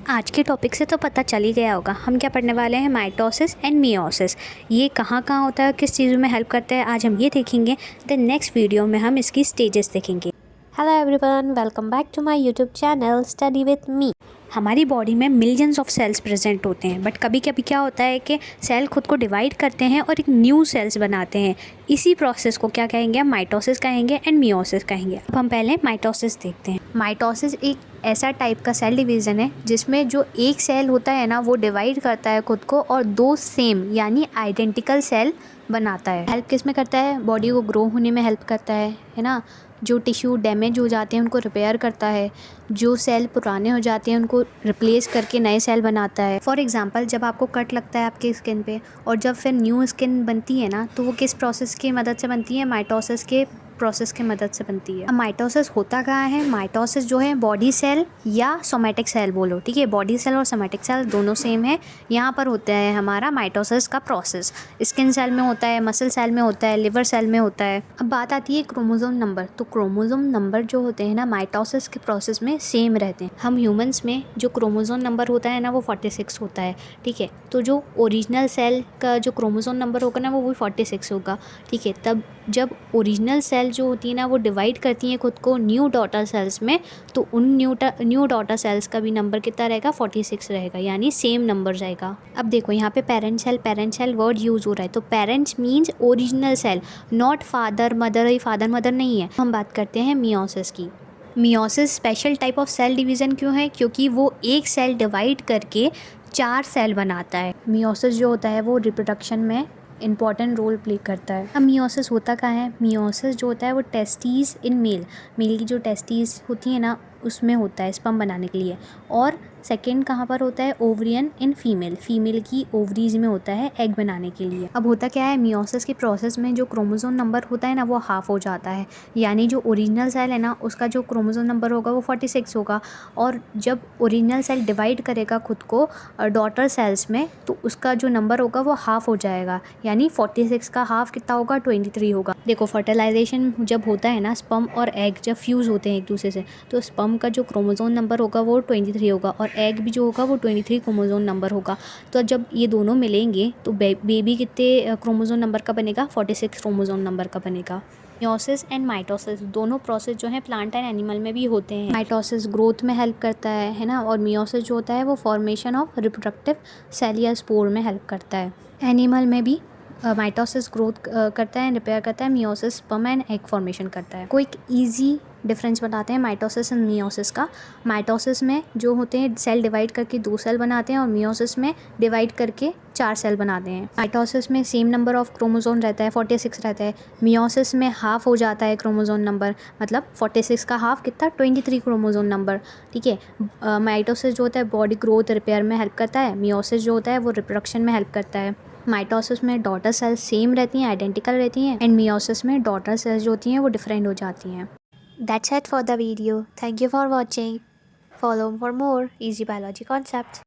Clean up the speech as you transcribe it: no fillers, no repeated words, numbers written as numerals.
आज के टॉपिक से तो पता चल ही गया होगा हम क्या पढ़ने वाले हैं, माइटोसिस एंड मियोसिस। ये कहाँ कहाँ होता है, किस चीज़ों में हेल्प करता है, आज हम ये देखेंगे। द नेक्स्ट वीडियो में हम इसकी स्टेजेस देखेंगे। Hello everyone, welcome back to my YouTube channel study with me. हमारी बॉडी में मिलियंस ऑफ सेल्स प्रेजेंट होते हैं, बट कभी कभी क्या होता है कि सेल खुद को डिवाइड करते हैं और एक न्यू सेल्स बनाते हैं। इसी प्रोसेस को क्या कहेंगे, माइटोसिस कहेंगे एंड मियोसिस कहेंगे। अब हम पहले माइटोसिस देखते हैं। माइटोसिस एक ऐसा टाइप का सेल डिवीज़न है जिसमें जो एक सेल होता है ना, वो डिवाइड करता है खुद को और दो सेम यानी आइडेंटिकल सेल बनाता है। हेल्प किस में करता है, बॉडी को ग्रो होने में हेल्प करता है ना। जो टिश्यू डैमेज हो जाते हैं उनको रिपेयर करता है, जो सेल पुराने हो जाते हैं उनको रिप्लेस करके नए सेल बनाता है। फॉर एग्जांपल, जब आपको कट लगता है आपके स्किन पे और जब फिर न्यू स्किन बनती है ना, तो वो किस प्रोसेस की मदद से बनती है, माइटोसिस के प्रोसेस की मदद से बनती है। अब माइटोसिस होता कहाँ है, माइटोसिस जो है बॉडी सेल या सोमेटिक सेल बोलो, ठीक है। बॉडी सेल और सोमेटिक सेल दोनों सेम है। यहाँ पर होता है हमारा माइटोसिस का प्रोसेस। स्किन सेल में होता है, मसल सेल में होता है, लिवर सेल में होता है। अब बात आती है क्रोमोसोम नंबर। तो क्रोमोसोम नंबर जो होते हैं ना, माइटोसिस के प्रोसेस में सेम रहते हैं। हम ह्यूमंस में जो क्रोमोसोम नंबर होता है ना, वो 46 होता है, ठीक है। तो जो ओरिजिनल सेल का जो क्रोमोसोम नंबर होगा ना, वो 46 होगा, ठीक है। तब जब ओरिजिनल सेल जो होती है ना, वो डिवाइड करती हैं खुद को न्यू डॉटर सेल्स में, तो उन न्यू डॉटर सेल्स का भी नंबर कितना रहेगा, 46 रहेगा, यानी सेम नंबर रहेगा। अब देखो यहाँ पे पेरेंट सेल वर्ड यूज़ हो रहा है। तो parents means original cell, not father mother. ये फादर मदर नहीं है। हम बात करते हैं मियोसिस की। Meiosis special type of cell division क्यों है, क्योंकि वो एक सेल डिवाइड करके 4 सेल बनाता है। मियोसिस जो होता है वो रिप्रोडक्शन में इंपॉर्टेंट रोल प्ले करता है। अब मियोसिस होता क्या है, मियोसिस जो होता है वो टेस्टीज इन मेल की जो टेस्टीज होती है ना, उसमें होता है स्पर्म बनाने के लिए। और सेकंड कहाँ पर होता है, ओवरियन इन फीमेल की ओवरीज में होता है एग बनाने के लिए। अब होता क्या है, मियोसिस के प्रोसेस में जो क्रोमोसोम नंबर होता है ना, वो हाफ हो जाता है। यानी जो ओरिजिनल सेल है ना, उसका जो क्रोमोसोम नंबर होगा वो 46 होगा। और जब ओरिजिनल सेल डिवाइड करेगा खुद को डॉटर सेल्स में, तो उसका जो नंबर होगा वो हाफ हो जाएगा। यानी 46 का हाफ कितना होगा, 23 होगा। देखो, फर्टिलाइजेशन जब होता है ना, स्पर्म और एग जब फ्यूज़ होते हैं एक दूसरे से, तो स्पर्म का जो क्रोमोसोम नंबर होगा वो 23 होगा और एग भी जो होगा वो 23 क्रोमोसोम नंबर होगा। तो जब ये दोनों मिलेंगे तो बेबी कितने क्रोमोसोम नंबर का बनेगा, 46 क्रोमोसोम नंबर का बनेगा। मियोसिस एंड माइटोसिस दोनों प्रोसेस जो है प्लांट एंड एनिमल में भी होते हैं। माइटोसिस ग्रोथ में हेल्प करता है ना, और मियोसिस जो होता है वो फॉर्मेशन ऑफ रिप्रोडक्टिव सेल या स्पोर में हेल्प करता है। एनिमल में भी माइटोसिस ग्रोथ करता है, रिपेयर करता है। Meiosis sperm and egg formation करता है। कोई एक ईजी डिफरेंस बताते हैं माइटोसिस एंड मियोसिस का। माइटोसिस में जो होते हैं सेल डिवाइड करके 2 सेल बनाते हैं और मियोसिस में डिवाइड करके 4 सेल बनाते हैं। माइटोसिस में सेम नंबर ऑफ क्रोमोसोम रहता है, 46 रहता है। मियोसिस में हाफ हो जाता है क्रोमोसोम नंबर, मतलब 46 का हाफ कितना, 23 क्रोमोसोम नंबर, ठीक है। माइटोसिस जो होता है बॉडी ग्रोथ रिपेयर में हेल्प करता है। मियोसिस जो होता है वो रिप्रोडक्शन में हेल्प करता है। माइटोसिस में डॉटर सेल्स सेम रहती हैं, आइडेंटिकल रहती हैं, एंड मियोसिस में डॉटर सेल्स जो होती हैं वो डिफरेंट हो जाती हैं। That's it for the video. Thank you for watching. Follow for more easy biology concepts.